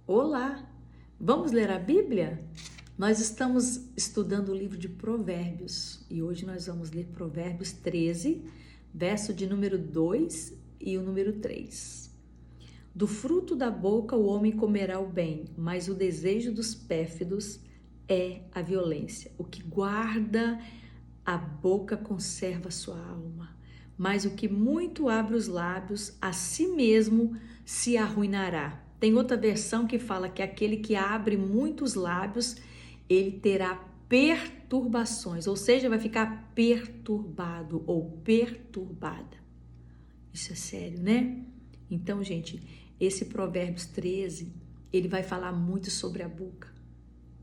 Olá! Vamos ler a Bíblia? Nós estamos estudando o livro de Provérbios e hoje nós vamos ler Provérbios 13, verso de número 2 e o número 3. Do fruto da boca o homem comerá o bem, mas o desejo dos pérfidos é a violência. O que guarda a boca conserva sua alma, mas o que muito abre os lábios, a si mesmo se arruinará. Tem outra versão que fala que aquele que abre muitos lábios, ele terá perturbações, ou seja, vai ficar perturbado ou perturbada. Isso é sério, né? Então, gente, esse Provérbios 13, ele vai falar muito sobre a boca,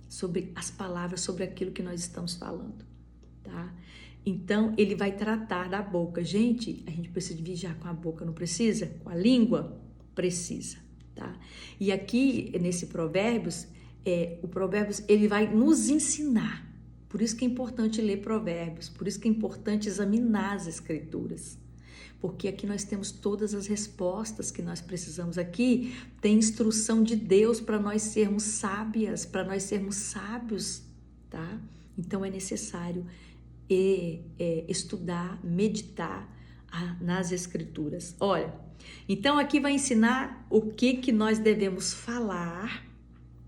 sobre as palavras, sobre aquilo que nós estamos falando, tá? Então, ele vai tratar da boca. Gente, a gente precisa de vigiar com a boca, não precisa? Com a língua? Precisa, tá? E aqui, nesse Provérbios, o Provérbios, ele vai nos ensinar. Por isso que é importante ler Provérbios, por isso que é importante examinar as Escrituras. Porque aqui nós temos todas as respostas que nós precisamos. Aqui tem instrução de Deus para nós sermos sábias, para nós sermos sábios, tá? Então é necessário estudar, meditar nas Escrituras. Olha, então aqui vai ensinar o que nós devemos falar,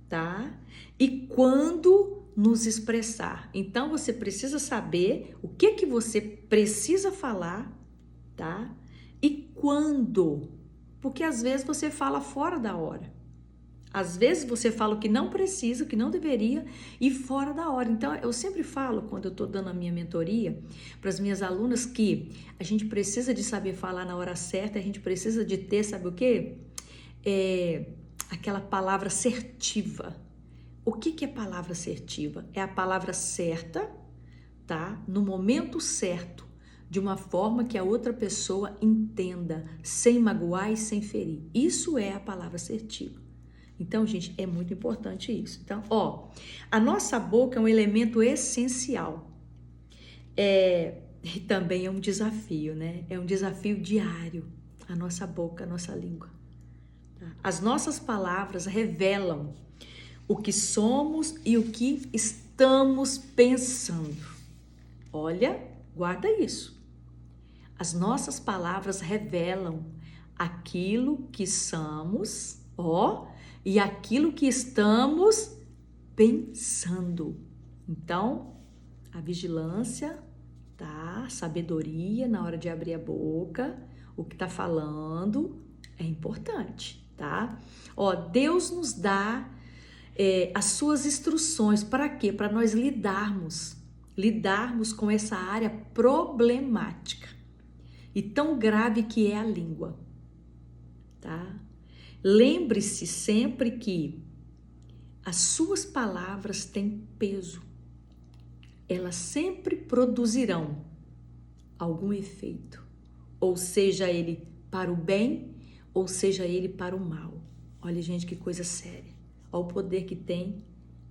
tá? E quando nos expressar. Então você precisa saber o que você precisa falar, tá? E quando? Porque às vezes você fala fora da hora. Às vezes você fala o que não precisa, o que não deveria e fora da hora. Então eu sempre falo, quando eu estou dando a minha mentoria para as minhas alunas, que a gente precisa de saber falar na hora certa, a gente precisa de ter, sabe o quê? Aquela palavra assertiva. O que é palavra assertiva? É a palavra certa, tá? No momento certo, de uma forma que a outra pessoa entenda, sem magoar e sem ferir. Isso é a palavra assertiva. Então, gente, é muito importante isso. Então, a nossa boca é um elemento essencial. E também é um desafio, né? É um desafio diário, a nossa boca, a nossa língua. Tá? As nossas palavras revelam o que somos e o que estamos pensando. Olha, guarda isso. As nossas palavras revelam aquilo que somos, e aquilo que estamos pensando. Então, a vigilância, tá? Sabedoria na hora de abrir a boca, o que tá falando é importante, tá? Deus nos dá as suas instruções. Para quê? Para nós lidarmos com essa área problemática e tão grave que é a língua, tá? Lembre-se sempre que as suas palavras têm peso. Elas sempre produzirão algum efeito, ou seja ele para o bem, ou seja ele para o mal. Olha, gente, que coisa séria. Olha o poder que tem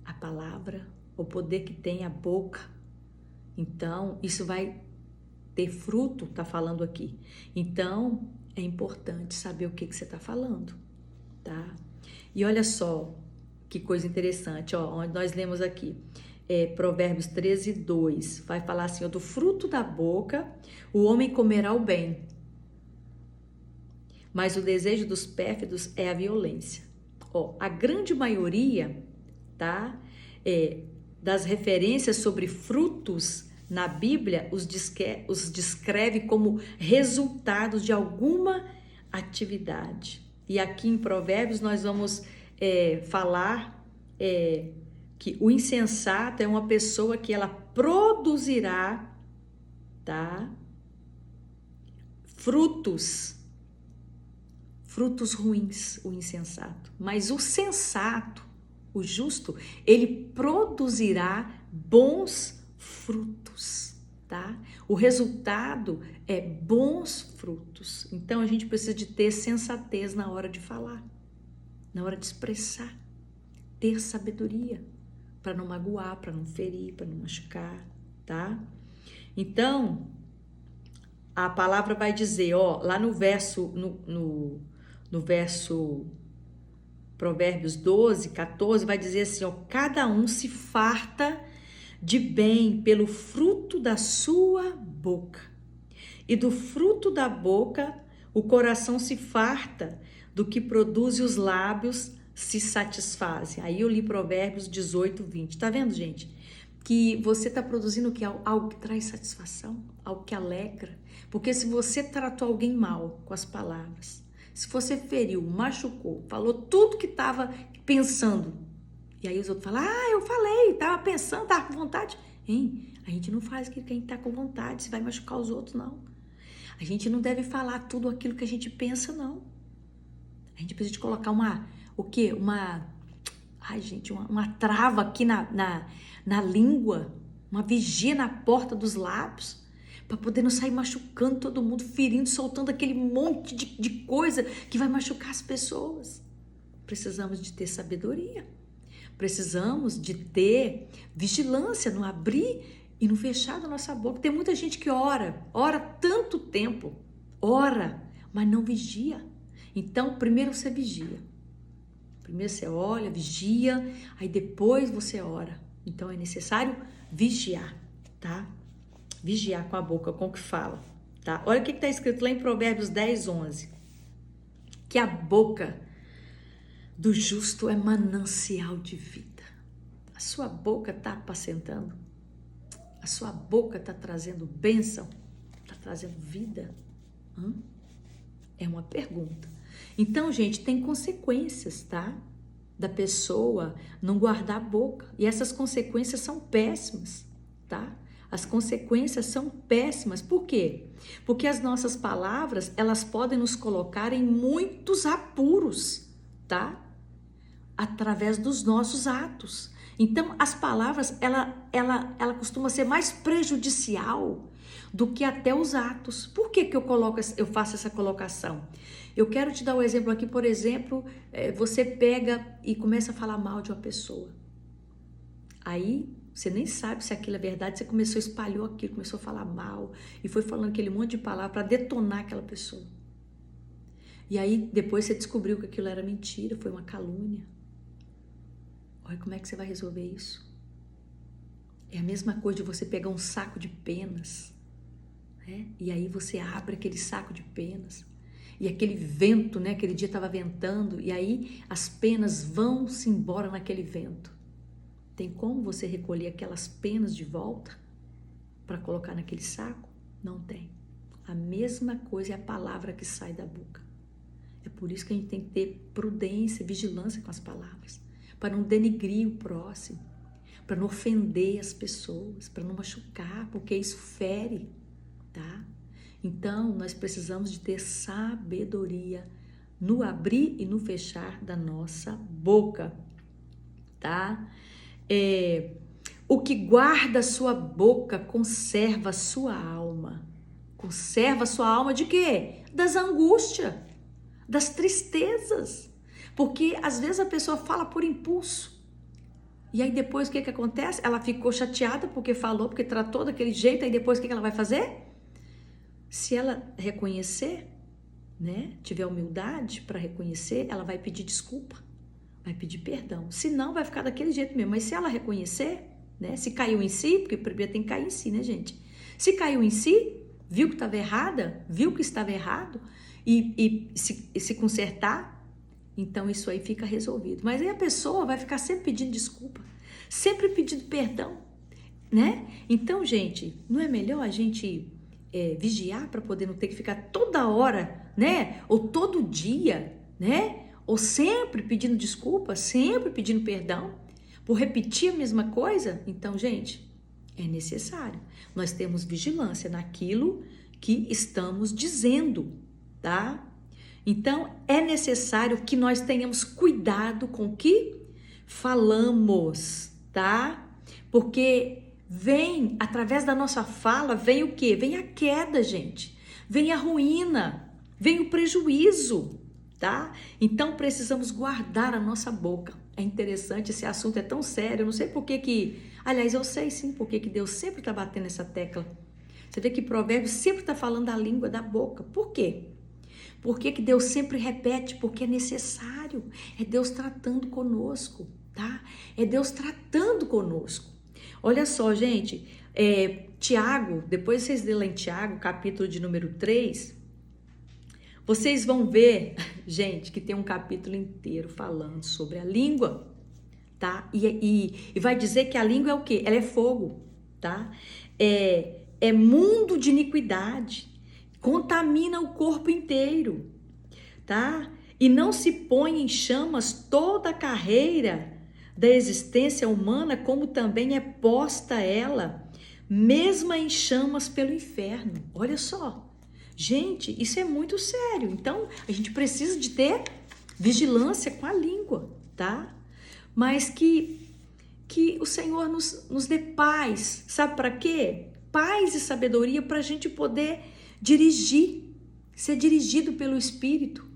a palavra, o poder que tem a boca. Então, isso vai ter fruto, tá falando aqui. Então, é importante saber o que você tá falando, tá? E olha só que coisa interessante, onde nós lemos aqui, Provérbios 13, 2, vai falar assim, do fruto da boca o homem comerá o bem, mas o desejo dos pérfidos é a violência. A grande maioria, tá, das referências sobre frutos na Bíblia os descreve como resultados de alguma atividade. E aqui em Provérbios nós vamos falar que o insensato é uma pessoa que ela produzirá, tá, frutos ruins, o insensato. Mas o sensato, o justo, ele produzirá bons frutos, tá? O resultado é bons frutos. Então a gente precisa de ter sensatez na hora de falar, na hora de expressar, ter sabedoria para não magoar, para não ferir, para não machucar, tá? Então a palavra vai dizer, lá no verso no verso Provérbios 12, 14, vai dizer assim, ó, cada um se farta de bem pelo fruto da sua boca. E do fruto da boca, o coração se farta, do que produz os lábios se satisfazem. Aí eu li Provérbios 18, 20. Tá vendo, gente? Que você está produzindo o que? Algo que traz satisfação, algo que alegra. Porque se você tratou alguém mal com as palavras, se você feriu, machucou, falou tudo que estava pensando, e aí os outros falam, eu falei, estava pensando, estava com vontade. Hein? A gente não faz aquilo que a gente está com vontade, se vai machucar os outros, não. A gente não deve falar tudo aquilo que a gente pensa, não. A gente precisa de colocar uma trava aqui na língua, uma vigia na porta dos lábios, para poder não sair machucando todo mundo, ferindo, soltando aquele monte de coisa que vai machucar as pessoas. Precisamos de ter sabedoria. Precisamos de ter vigilância no abrir e no fechar da nossa boca. Tem muita gente que ora tanto tempo, mas não vigia. Então, primeiro você vigia. Primeiro você olha, vigia, aí depois você ora. Então, é necessário vigiar, tá? Vigiar com a boca, com o que fala, tá? Olha o que está escrito lá em Provérbios 10, 11. Que a boca do justo é manancial de vida. A sua boca está apacentando? A sua boca está trazendo bênção? Está trazendo vida? É uma pergunta. Então, gente, tem consequências, tá? Da pessoa não guardar a boca. E essas consequências são péssimas, tá? As consequências são péssimas. Por quê? Porque as nossas palavras, elas podem nos colocar em muitos apuros, tá? Através dos nossos atos. Então, as palavras, ela costuma ser mais prejudicial do que até os atos. Por que eu faço essa colocação? Eu quero te dar um exemplo aqui, por exemplo, você pega e começa a falar mal de uma pessoa. Aí, você nem sabe se aquilo é verdade, você espalhou aquilo, começou a falar mal e foi falando aquele monte de palavras para detonar aquela pessoa. E aí, depois você descobriu que aquilo era mentira, foi uma calúnia. Olha como é que você vai resolver isso. É a mesma coisa de você pegar um saco de penas, né? E aí você abre aquele saco de penas e aquele vento, né? Aquele dia estava ventando e aí as penas vão-se embora naquele vento. Tem como você recolher aquelas penas de volta para colocar naquele saco? Não tem. A mesma coisa é a palavra que sai da boca. É por isso que a gente tem que ter prudência, vigilância com as palavras, para não denigrir o próximo, para não ofender as pessoas, para não machucar, porque isso fere, tá? Então, nós precisamos de ter sabedoria no abrir e no fechar da nossa boca, tá? O que guarda a sua boca conserva a sua alma. Conserva a sua alma de quê? Das angústias, das tristezas. Porque às vezes a pessoa fala por impulso. E aí depois o que acontece? Ela ficou chateada porque falou, porque tratou daquele jeito. Aí depois o que ela vai fazer? Se ela reconhecer, né? Tiver humildade para reconhecer, ela vai pedir desculpa. Vai pedir perdão. Se não, vai ficar daquele jeito mesmo. Mas se ela reconhecer, né? Se caiu em si, porque primeiro tem que cair em si, né, gente? Se caiu em si, viu que estava errada, viu que estava errado e se consertar, então isso aí fica resolvido. Mas aí a pessoa vai ficar sempre pedindo desculpa, sempre pedindo perdão, né? Então, gente, não é melhor a gente vigiar para poder não ter que ficar toda hora, né? Ou todo dia, né? Ou sempre pedindo desculpa, sempre pedindo perdão, por repetir a mesma coisa? Então, gente, é necessário nós termos vigilância naquilo que estamos dizendo, tá? Então, é necessário que nós tenhamos cuidado com o que falamos, tá? Porque através da nossa fala, vem o quê? Vem a queda, gente. Vem a ruína, vem o prejuízo, tá? Então, precisamos guardar a nossa boca. É interessante, esse assunto é tão sério, eu não sei por que... Aliás, eu sei sim por que Deus sempre está batendo nessa tecla. Você vê que Provérbios sempre está falando da língua, da boca. Por quê? Por que Deus sempre repete? Porque é necessário. É Deus tratando conosco, tá? É Deus tratando conosco. Olha só, gente, Tiago, depois vocês lerem Tiago, capítulo de número 3, vocês vão ver, gente, que tem um capítulo inteiro falando sobre a língua, tá? E vai dizer que a língua é o quê? Ela é fogo, tá? É mundo de iniquidade, contamina o corpo inteiro, tá? E não se põe em chamas toda a carreira da existência humana, como também é posta ela, mesma em chamas pelo inferno. Olha só. Gente, isso é muito sério. Então, a gente precisa de ter vigilância com a língua, tá? Mas que o Senhor nos dê paz. Sabe para quê? Paz e sabedoria para a gente poder dirigir, ser dirigido pelo Espírito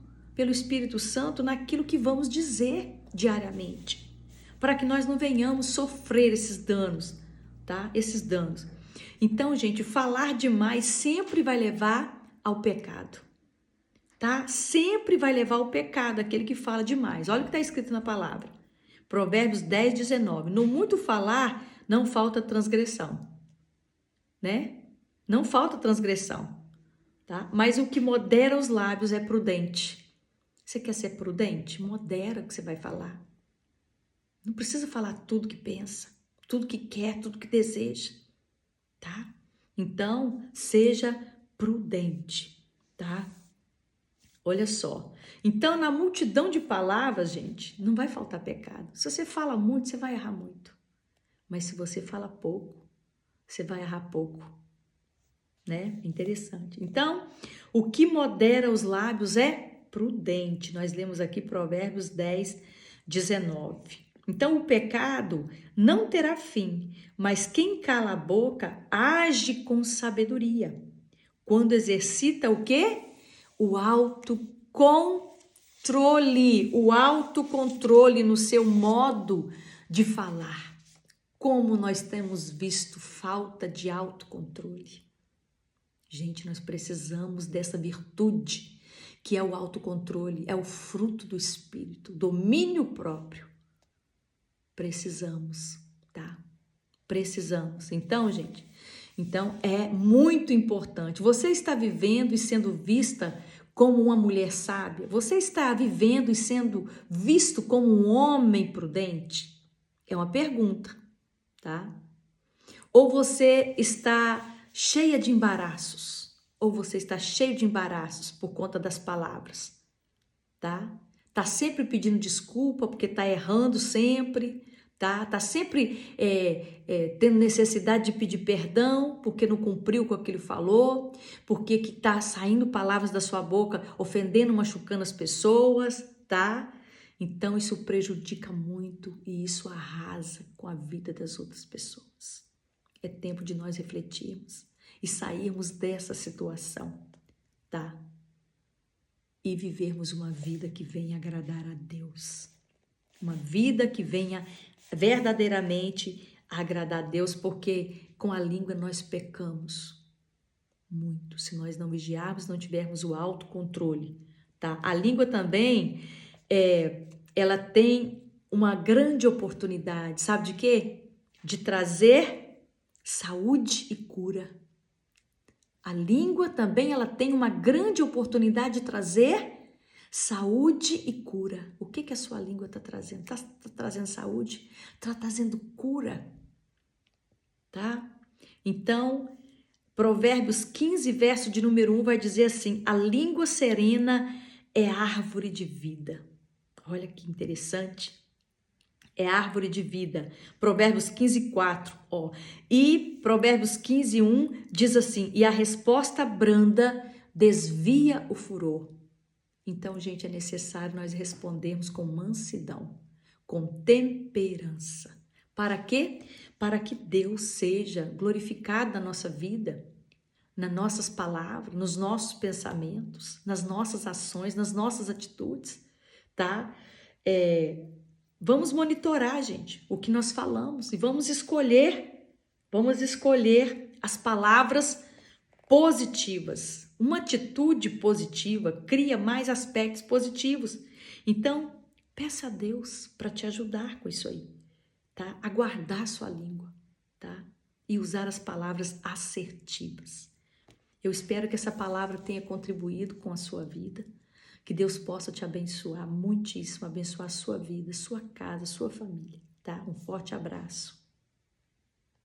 Santo naquilo que vamos dizer diariamente, para que nós não venhamos sofrer esses danos, tá? Esses danos. Então, gente, falar demais sempre vai levar ao pecado, tá? Sempre vai levar ao pecado aquele que fala demais. Olha o que está escrito na palavra. Provérbios 10, 19. No muito falar, não falta transgressão, né? Não falta transgressão, tá? Mas o que modera os lábios é prudente. Você quer ser prudente? Modera o que você vai falar. Não precisa falar tudo que pensa, tudo que quer, tudo que deseja, tá? Então, seja prudente, tá? Olha só. Então, na multidão de palavras, gente, não vai faltar pecado. Se você fala muito, você vai errar muito. Mas se você fala pouco, você vai errar pouco, né? Interessante. Então, o que modera os lábios é prudente. Nós lemos aqui Provérbios 10, 19. Então, o pecado não terá fim, mas quem cala a boca age com sabedoria. Quando exercita o quê? O autocontrole no seu modo de falar. Como nós temos visto falta de autocontrole. Gente, nós precisamos dessa virtude, que é o autocontrole, é o fruto do Espírito, domínio próprio. Precisamos, tá? Precisamos. Então, gente, é muito importante. Você está vivendo e sendo vista como uma mulher sábia? Você está vivendo e sendo visto como um homem prudente? É uma pergunta, tá? Ou você está cheia de embaraços? Ou você está cheio de embaraços por conta das palavras, tá? Tá sempre pedindo desculpa porque tá errando sempre, tá? Tá sempre tendo necessidade de pedir perdão porque não cumpriu com aquilo que falou, porque que tá saindo palavras da sua boca ofendendo, machucando as pessoas, tá? Então isso prejudica muito e isso arrasa com a vida das outras pessoas. É tempo de nós refletirmos e sairmos dessa situação, tá? E vivermos uma vida que venha agradar a Deus. Uma vida que venha verdadeiramente agradar a Deus, porque com a língua nós pecamos muito. Se nós não vigiarmos, não tivermos o autocontrole, tá? A língua também, ela tem uma grande oportunidade, sabe de quê? De trazer saúde e cura. A língua também, ela tem uma grande oportunidade de trazer saúde e cura. O que a sua língua está trazendo? Está trazendo saúde? Está trazendo cura, tá? Então, Provérbios 15, verso de número 1 vai dizer assim: a língua serena é árvore de vida. Olha que interessante. É árvore de vida. Provérbios 15, 4. E Provérbios 15, 1 diz assim: e a resposta branda desvia o furor. Então, gente, é necessário nós respondermos com mansidão, com temperança. Para quê? Para que Deus seja glorificado na nossa vida, nas nossas palavras, nos nossos pensamentos, nas nossas ações, nas nossas atitudes, tá? Vamos monitorar, gente, o que nós falamos e vamos escolher as palavras positivas, Uma atitude positiva cria mais aspectos positivos. Então, peça a Deus para te ajudar com isso aí, tá? A guardar sua língua, tá? E usar as palavras assertivas. Eu espero que essa palavra tenha contribuído com a sua vida, que Deus possa te abençoar muitíssimo, abençoar a sua vida, sua casa, sua família, tá? Um forte abraço.